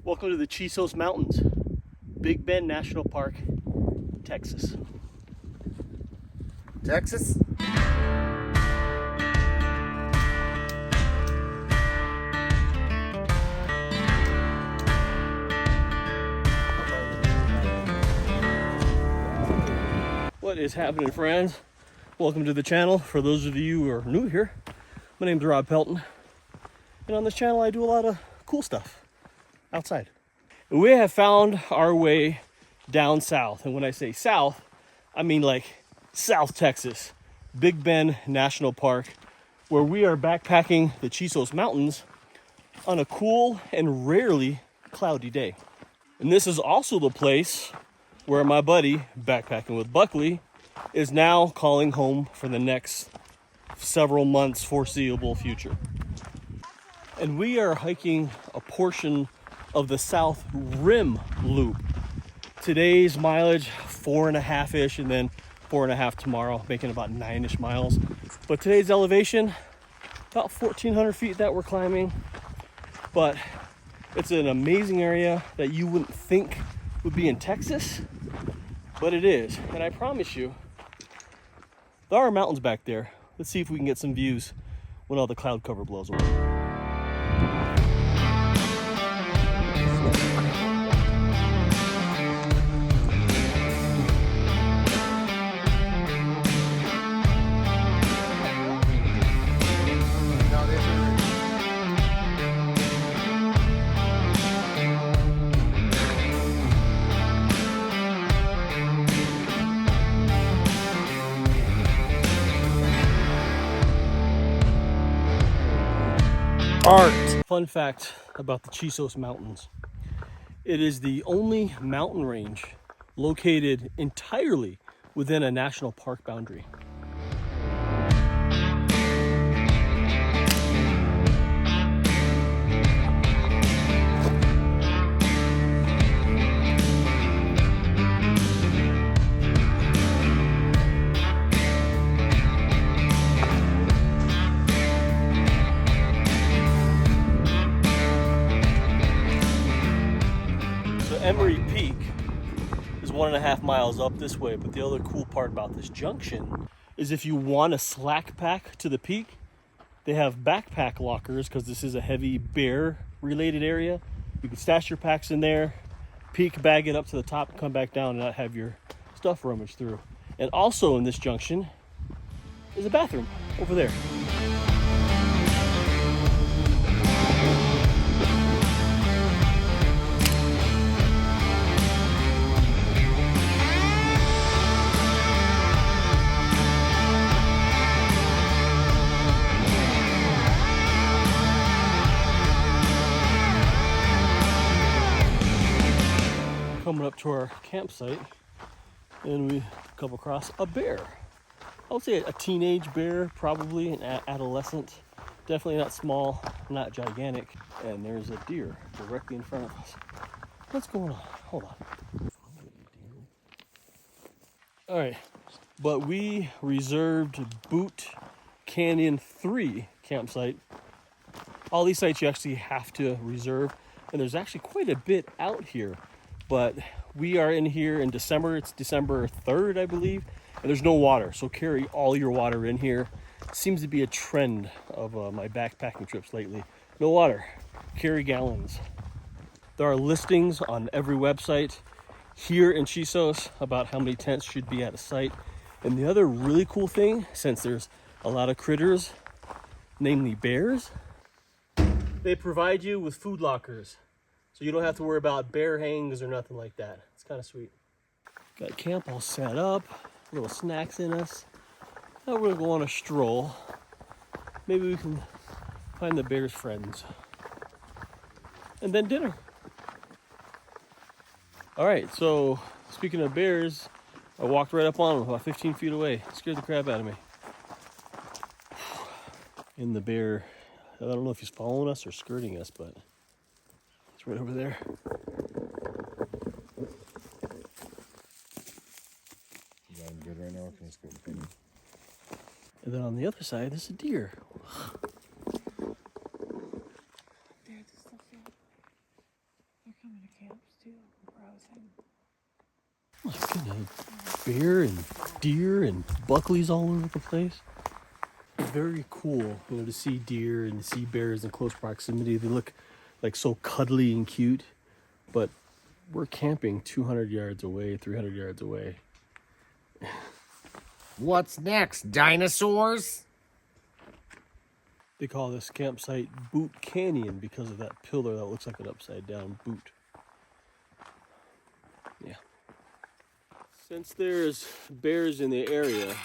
Welcome to the Chisos Mountains, Big Bend National Park, Texas. Texas? What is happening, friends? Welcome to the channel. For those of you who are new here, my name's Rob Pelton, and on this channel I do a lot of cool stuff outside. We have found our way down south, and when I say south, I mean like South Texas, Big Bend National Park, where we are backpacking the Chisos Mountains on a cool and rarely cloudy day. And this is also the place where my buddy, backpacking with Buckley, is now calling home for the next several months foreseeable future. And we are hiking a portion of the South Rim Loop. Today's mileage, 4.5-ish, and then 4.5 tomorrow, making about 9-ish miles. But today's elevation, about 1,400 feet that we're climbing. But it's an amazing area that you wouldn't think would be in Texas, but it is. And I promise you, there are mountains back there. Let's see if we can get some views when all the cloud cover blows away. Art. Fun fact about the Chisos Mountains. It is the only mountain range located entirely within a national park boundary. Emery Peak is 1.5 miles up this way, but the other cool part about this junction is if you want to slack pack to the peak, they have backpack lockers because this is a heavy bear related area. You can stash your packs in there, peak, bag it up to the top, come back down and not have your stuff rummaged through. And also in this junction is a bathroom over there. Coming up to our campsite, and we come across a bear. I would say a teenage bear, probably an adolescent. Definitely not small, not gigantic. And there's a deer directly in front of us. What's going on? Hold on. All right, but we reserved Boot Canyon 3 campsite. All these sites you actually have to reserve, and there's actually quite a bit out here. But we are in here in December. It's December 3rd, I believe, and there's no water, so carry all your water in here. Seems to be a trend of my backpacking trips lately. No water, carry gallons. There are listings on every website here in Chisos about how many tents should be at a site. And the other really cool thing, since there's a lot of critters, namely bears, they provide you with food lockers. So you don't have to worry about bear hangs or nothing like that. It's kind of sweet. Got camp all set up, little snacks in us. Now we're gonna go on a stroll. Maybe we can find the bear's friends. And then dinner. All right, so speaking of bears, I walked right up on him about 15 feet away. Scared the crap out of me. And the bear, I don't know if he's following us or skirting us, but right over there. You got him good right now. Can you scoot the thing? And then on the other side, there's a deer. They're camps too. Browsing. Look at bear and deer and buckleys all over the place. Very cool, to see deer and see bears in close proximity. They look like so cuddly and cute, but we're camping 200 yards away, 300 yards away. What's next, dinosaurs? They call this campsite Boot Canyon because of that pillar that looks like an upside down boot. Yeah. Since there's bears in the area,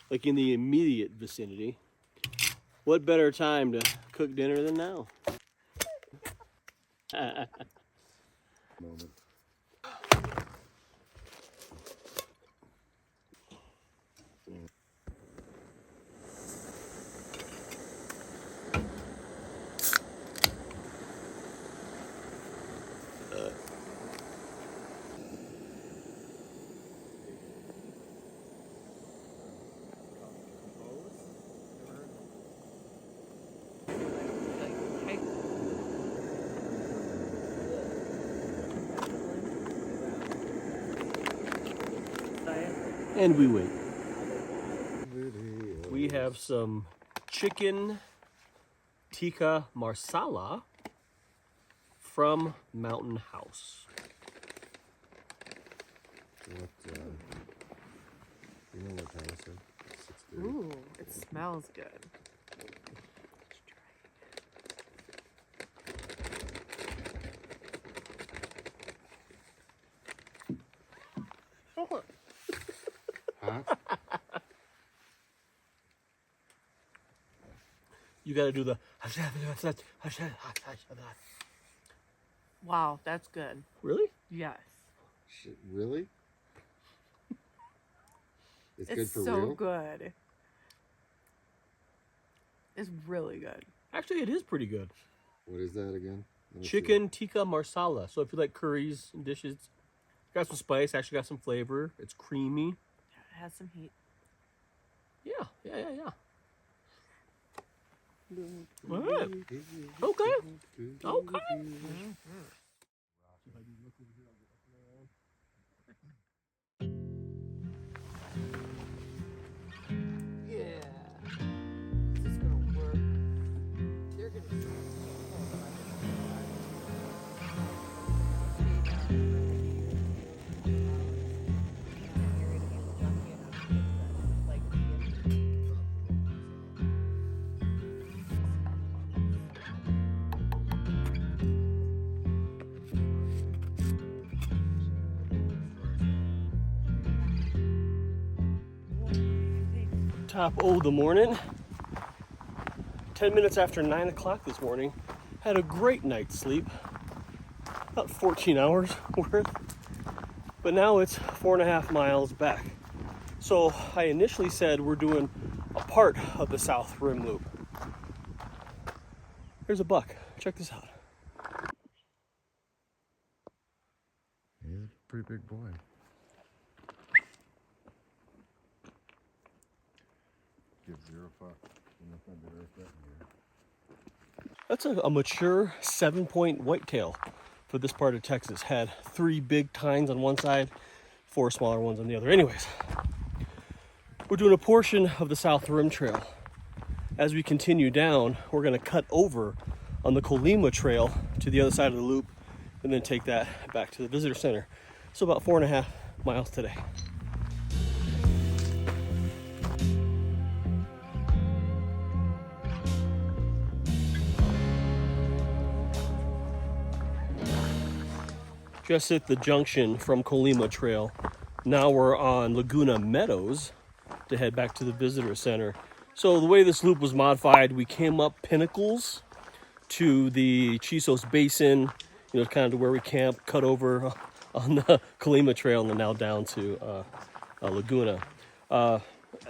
like in the immediate vicinity, what better time to cook dinner than now? Moment. And we wait. We have some chicken tikka marsala from Mountain House. What, you know what time is it? 6:30. Ooh, it smells good. Hot? You gotta do the. Wow, that's good. Really? Yes. Shit, really? It's good It's for so real? good. It's really good. Actually, it is pretty good. What is that again? Let me see. Chicken tikka marsala. So if you like curries and dishes, got some spice, actually got some flavor. It's creamy. It has some heat. Yeah. All right. Okay. Okay. Yeah. Is this gonna work? They're gonna see Top of the morning. 10 minutes after 9 o'clock this morning. Had a great night's sleep. About 14 hours worth. But now it's 4.5 miles back. So I initially said we're doing a part of the South Rim Loop. There's a buck. Check this out. He's a pretty big boy. Give zero fuck. I'm not gonna do that here. That's a mature 7-point whitetail for this part of Texas. Had 3 big tines on one side, 4 smaller ones on the other. Anyways, we're doing a portion of the South Rim Trail. As we continue down, we're gonna cut over on the Colima Trail to the other side of the loop and then take that back to the visitor center. So about 4.5 miles today. Just at the junction from Colima Trail. Now we're on Laguna Meadows to head back to the visitor center. So the way this loop was modified, we came up pinnacles to the Chisos Basin, kind of to where we camp, cut over on the Colima Trail, and then now down to Laguna.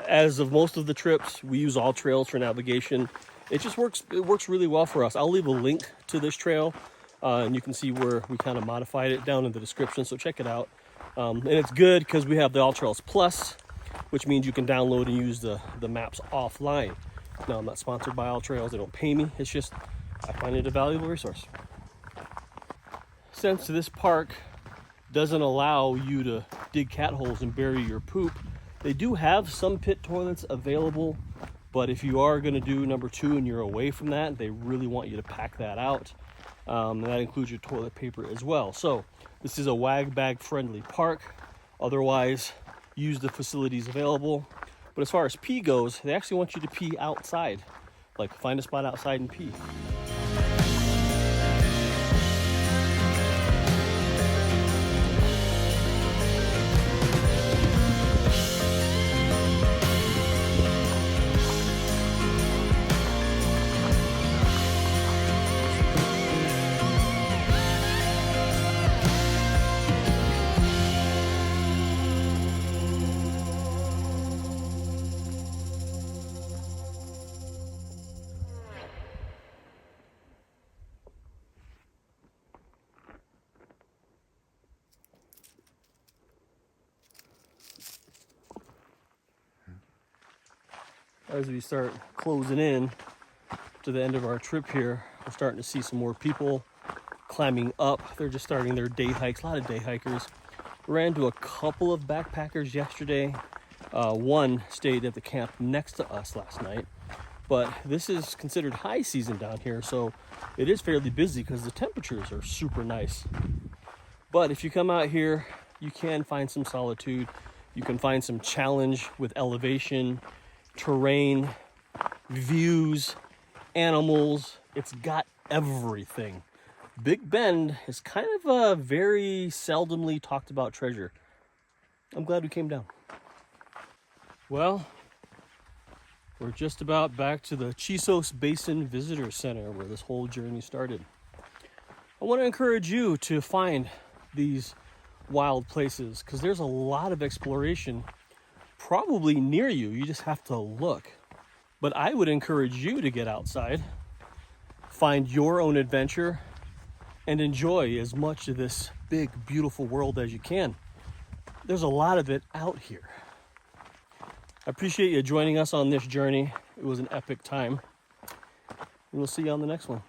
As of most of the trips, we use all trails for navigation. It just works. It works really well for us. I'll leave a link to this trail. And you can see where we kind of modified it down in the description, so check it out. And it's good because we have the All Trails Plus, which means you can download and use the maps offline. Now, I'm not sponsored by All Trails. They don't pay me. It's just, I find it a valuable resource. since this park doesn't allow you to dig cat holes and bury your poop, they do have some pit toilets available, but if you are going to do number 2 and you're away from that, they really want you to pack that out. And that includes your toilet paper as well. So this is a wag bag friendly park. Otherwise, use the facilities available. But as far as pee goes, they actually want you to pee outside. Like, find a spot outside and pee. As we start closing in to the end of our trip here, we're starting to see some more people climbing up. They're just starting their day hikes, a lot of day hikers. Ran into a couple of backpackers yesterday. One stayed at the camp next to us last night, but this is considered high season down here, so it is fairly busy because the temperatures are super nice. But if you come out here, you can find some solitude. You can find some challenge with elevation, terrain, views, animals. It's got everything. Big Bend is kind of a very seldomly talked about treasure. I'm glad we came down. Well, we're just about back to the Chisos Basin Visitor Center where this whole journey started. I want to encourage you to find these wild places because there's a lot of exploration probably near you. You just have to look. But I would encourage you to get outside, find your own adventure, and enjoy as much of this big, beautiful world as you can. There's a lot of it out here. I appreciate you joining us on this journey. It was an epic time. And we'll see you on the next one.